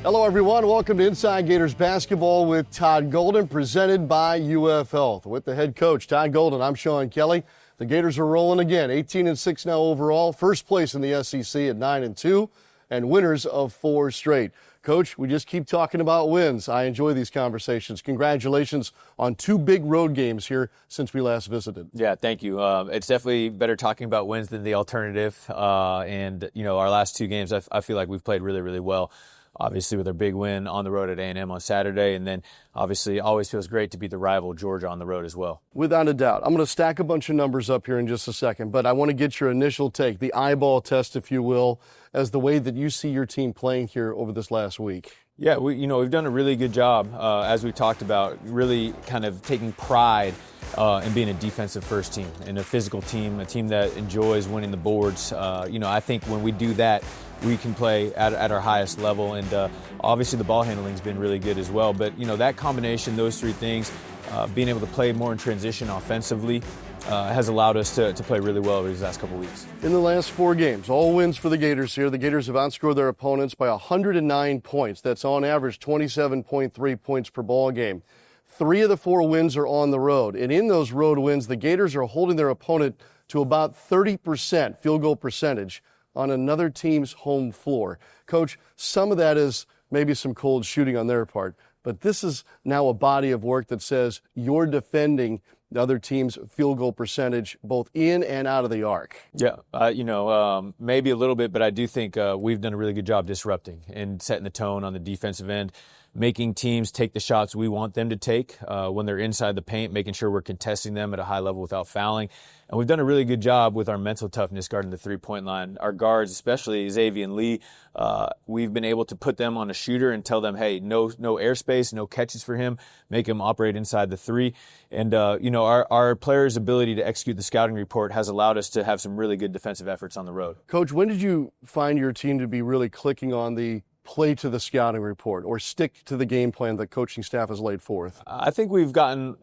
Hello, everyone. Welcome to Inside Gators Basketball with Todd Golden, presented by UF Health. With the head coach, Todd Golden, I'm Sean Kelley. The Gators are rolling again, 18-6 now overall, first place in the SEC at 9-2, and winners of 4 straight. Coach, we just keep talking about wins. I enjoy these conversations. Congratulations on 2 big road games here since we last visited. Yeah, thank you. It's definitely better talking about wins than the alternative. And, you know, our last 2 games, I feel like we've played really, really well. Obviously, with our big win on the road at A&M on Saturday, and then obviously it always feels great to beat the rival Georgia on the road as well. Without a doubt. I'm going to stack a bunch of numbers up here in just a second, but I want to get your initial take, the eyeball test, if you will, as the way that you see your team playing here over this last week. Yeah, we've done a really good job, as we talked about, really kind of taking pride in being a defensive first team and a physical team, a team that enjoys winning the boards. I think when we do that, we can play at our highest level, and obviously the ball handling's been really good as well. But, that combination, those 3 things, being able to play more in transition offensively, has allowed us to play really well over these last couple weeks. In the last 4 games, all wins for the Gators here. The Gators have outscored their opponents by 109 points. That's on average 27.3 points per ball game. 3 of the 4 wins are on the road. And in those road wins, the Gators are holding their opponent to about 30% field goal percentage on another team's home floor. Coach, some of that is maybe some cold shooting on their part, but this is now a body of work that says you're defending the other team's field goal percentage both in and out of the arc. Yeah, maybe a little bit, but I do think we've done a really good job disrupting and setting the tone on the defensive end, making teams take the shots we want them to take when they're inside the paint, making sure we're contesting them at a high level without fouling. And we've done a really good job with our mental toughness guarding the three-point line. Our guards, especially Xavier and Lee, we've been able to put them on a shooter and tell them, hey, no airspace, no catches for him, make him operate inside the 3. And, our players' ability to execute the scouting report has allowed us to have some really good defensive efforts on the road. Coach, when did you find your team to be really clicking on the play to the scouting report or stick to the game plan the coaching staff has laid forth? I think we've gotten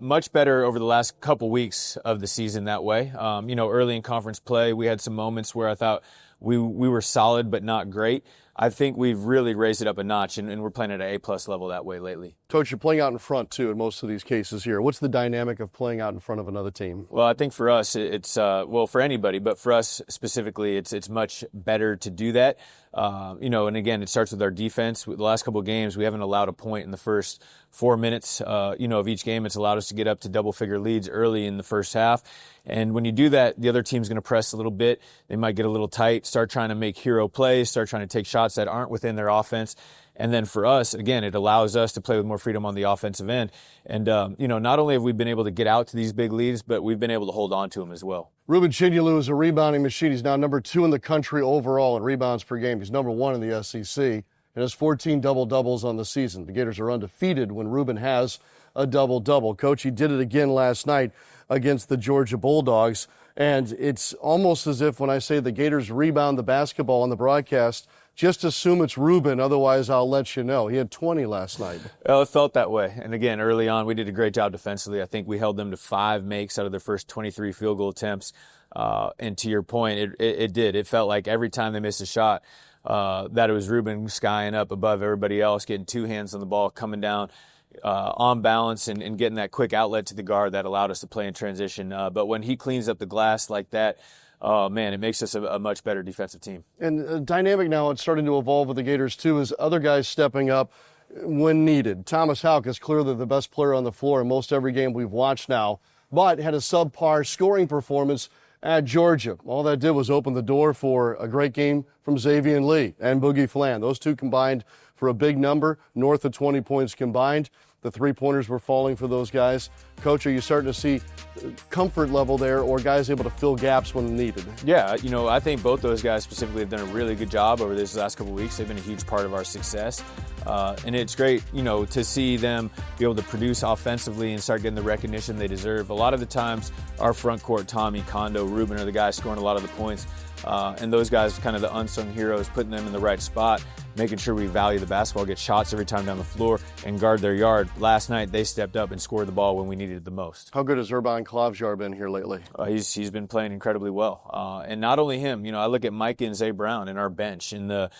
much better over the last couple weeks of the season that way. Early in conference play, we had some moments where I thought we were solid but not great. I think we've really raised it up a notch, and we're playing at an A+ level that way lately. Coach, you're playing out in front, too, in most of these cases here. What's the dynamic of playing out in front of another team? Well, I think for us, it's for anybody, but for us specifically, it's much better to do that. And again, it starts with our defense. The last couple of games, we haven't allowed a point in the first 4 minutes, of each game. It's allowed us to get up to double-figure leads early in the first half. And when you do that, the other team's going to press a little bit. They might get a little tight, start trying to make hero plays, start trying to take shots that aren't within their offense. And then for us, again, it allows us to play with more freedom on the offensive end. And, not only have we been able to get out to these big leads, but we've been able to hold on to them as well. Ruben Chinyelu is a rebounding machine. He's now number 2 in the country overall in rebounds per game. He's number 1 in the SEC and has 14 double-doubles on the season. The Gators are undefeated when Ruben has a double-double. Coach, he did it again last night against the Georgia Bulldogs. And it's almost as if when I say the Gators rebound the basketball on the broadcast, just assume it's Ruben, otherwise I'll let you know. He had 20 last night. Well, it felt that way. And again, early on, we did a great job defensively. I think we held them to 5 makes out of their first 23 field goal attempts. And to your point, it did. It felt like every time they missed a shot, that it was Ruben skying up above everybody else, getting 2 hands on the ball, coming down on balance and getting that quick outlet to the guard that allowed us to play in transition. But when he cleans up the glass like that, oh, man, it makes us a much better defensive team. And dynamic now, it's starting to evolve with the Gators, too, is other guys stepping up when needed. Thomas Houck is clearly the best player on the floor in most every game we've watched now, but had a subpar scoring performance at Georgia. All that did was open the door for a great game from Xavier and Lee and Boogie Flan. Those 2 combined for a big number, north of 20 points combined. The 3-pointers were falling for those guys. Coach, are you starting to see comfort level there or guys able to fill gaps when needed? Yeah, I think both those guys specifically have done a really good job over these last couple of weeks. They've been a huge part of our success. And it's great, to see them be able to produce offensively and start getting the recognition they deserve. A lot of the times, our front court, Tommy, Kondo, Ruben are the guys scoring a lot of the points. And those guys, kind of the unsung heroes, putting them in the right spot, making sure we value the basketball, get shots every time down the floor, and guard their yard. Last night, they stepped up and scored the ball when we needed it the most. How good has Urban Klavjar been here lately? He's been playing incredibly well. And not only him, I look at Mike and Zay Brown in our bench and the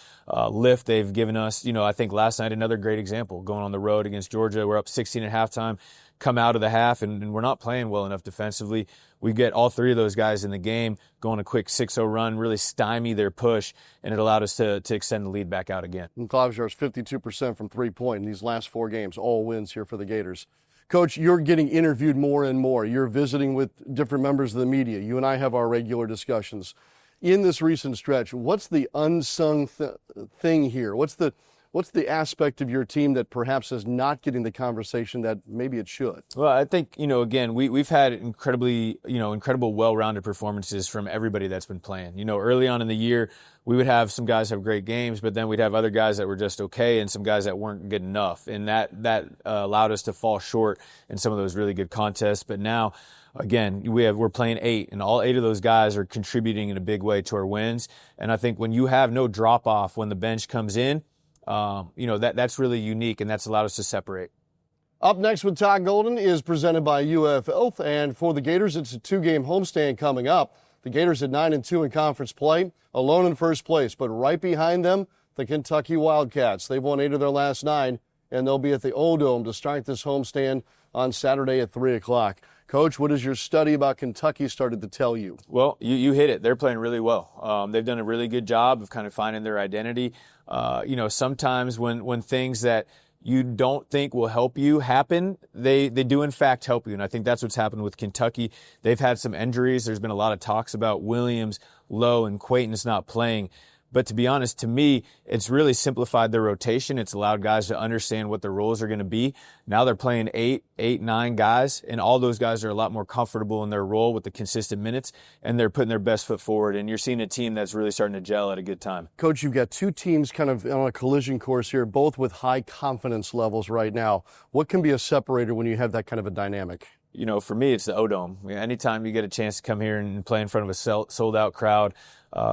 lift they've given us. I think last night, another great example, going on the road against Georgia. We're up 16 at halftime, come out of the half, and we're not playing well enough defensively. We get all three of those guys in the game, going a quick 6-0 run, really stymie their push, and it allowed us to extend the lead back out again. And Klavjar's 52% from three-point in these last 4 games, all wins here for the Gators. Coach, you're getting interviewed more and more. You're visiting with different members of the media. You and I have our regular discussions. In this recent stretch, what's the unsung thing here? What's the aspect of your team that perhaps is not getting the conversation that maybe it should? Well, I think, again, we've had incredible well-rounded performances from everybody that's been playing. Early on in the year, we would have some guys have great games, but then we'd have other guys that were just okay and some guys that weren't good enough. And that allowed us to fall short in some of those really good contests. But now, again, we're playing 8, and all 8 of those guys are contributing in a big way to our wins. And I think when you have no drop-off when the bench comes in, that's really unique, and that's allowed us to separate. Up next with Todd Golden is presented by UF Health, and for the Gators, it's a 2-game homestand coming up. The Gators at 9-2 in conference play, alone in first place, but right behind them, the Kentucky Wildcats. They've won 8 of their last 9, and they'll be at the O-Dome to start this homestand on Saturday at 3 o'clock. Coach, what has your study about Kentucky started to tell you? Well, you hit it. They're playing really well. They've done a really good job of kind of finding their identity. Sometimes when things that you don't think will help you happen, they do in fact help you. And I think that's what's happened with Kentucky. They've had some injuries. There's been a lot of talks about Williams, Lowe, and Quaton's not playing. But to be honest, to me, it's really simplified their rotation. It's allowed guys to understand what their roles are going to be. Now they're playing 8, 9 guys, and all those guys are a lot more comfortable in their role with the consistent minutes, and they're putting their best foot forward. And you're seeing a team that's really starting to gel at a good time. Coach, you've got 2 teams kind of on a collision course here, both with high confidence levels right now. What can be a separator when you have that kind of a dynamic? For me, it's the O-Dome. Anytime you get a chance to come here and play in front of a sold-out crowd,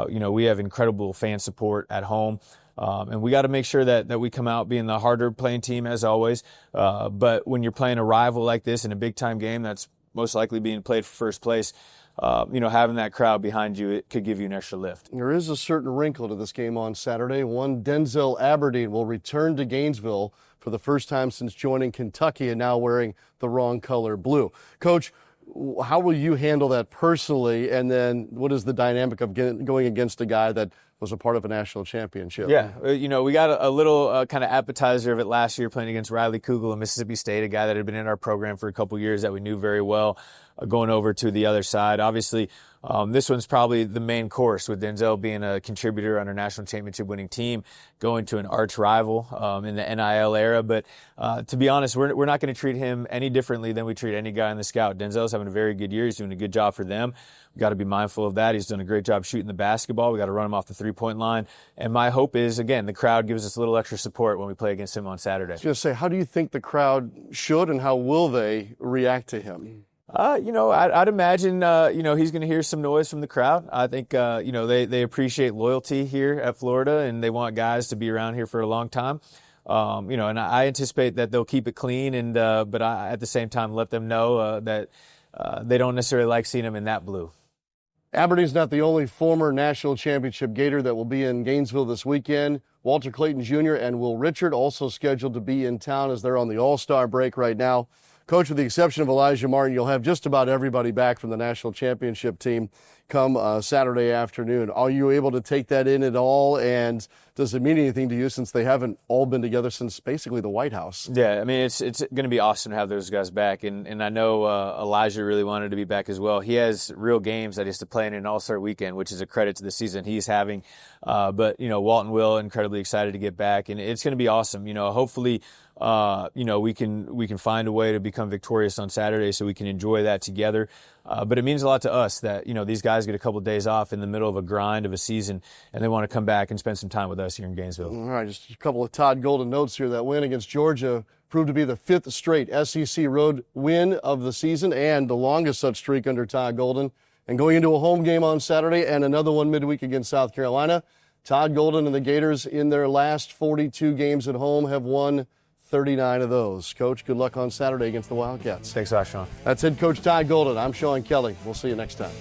we have incredible fan support at home. And we got to make sure that we come out being the harder playing team as always. But when you're playing a rival like this in a big-time game that's most likely being played for first place, having that crowd behind you, it could give you an extra lift. There is a certain wrinkle to this game on Saturday. One Denzel Aberdeen will return to Gainesville for the first time since joining Kentucky and now wearing the wrong color, blue. Coach, how will you handle that personally? And then what is the dynamic of going against a guy that was a part of a national championship? Yeah, we got a little kind of appetizer of it last year playing against Riley Kugel of Mississippi State, a guy that had been in our program for a couple years that we knew very well, going over to the other side. Obviously, this one's probably the main course with Denzel being a contributor on our national championship winning team, going to an arch rival in the NIL era. But to be honest, we're not going to treat him any differently than we treat any guy in the scout. Denzel's having a very good year. He's doing a good job for them. We've got to be mindful of that. He's done a great job shooting the basketball. We got to run him off the three-point line. And my hope is, again, the crowd gives us a little extra support when we play against him on Saturday. I was going to say, how do you think the crowd should and how will they react to him? I'd imagine, he's going to hear some noise from the crowd. I think, they appreciate loyalty here at Florida and they want guys to be around here for a long time. And I anticipate that they'll keep it clean but I, at the same time, let them know that they don't necessarily like seeing him in that blue. Aberdeen's not the only former national championship Gator that will be in Gainesville this weekend. Walter Clayton Jr. and Will Richard also scheduled to be in town as they're on the All-Star break right now. Coach, with the exception of Elijah Martin, you'll have just about everybody back from the national championship team come Saturday afternoon. Are you able to take that in at all? And does it mean anything to you since they haven't all been together since basically the White House? Yeah, I mean, it's going to be awesome to have those guys back. And I know Elijah really wanted to be back as well. He has real games that he has to play in an All-Star weekend, which is a credit to the season he's having. But Walt and Will, incredibly excited to get back. And it's going to be awesome. Hopefully, we can find a way to become victorious on Saturday so we can enjoy that together. But it means a lot to us that, these guys get a couple of days off in the middle of a grind of a season and they want to come back and spend some time with us here in Gainesville. All right, just a couple of Todd Golden notes here. That win against Georgia proved to be the 5th straight SEC road win of the season and the longest such streak under Todd Golden. And going into a home game on Saturday and another one midweek against South Carolina, Todd Golden and the Gators in their last 42 games at home have won 39 of those. Coach, good luck on Saturday against the Wildcats. Thanks a lot, Sean. That's head coach Todd Golden. I'm Sean Kelley. We'll see you next time.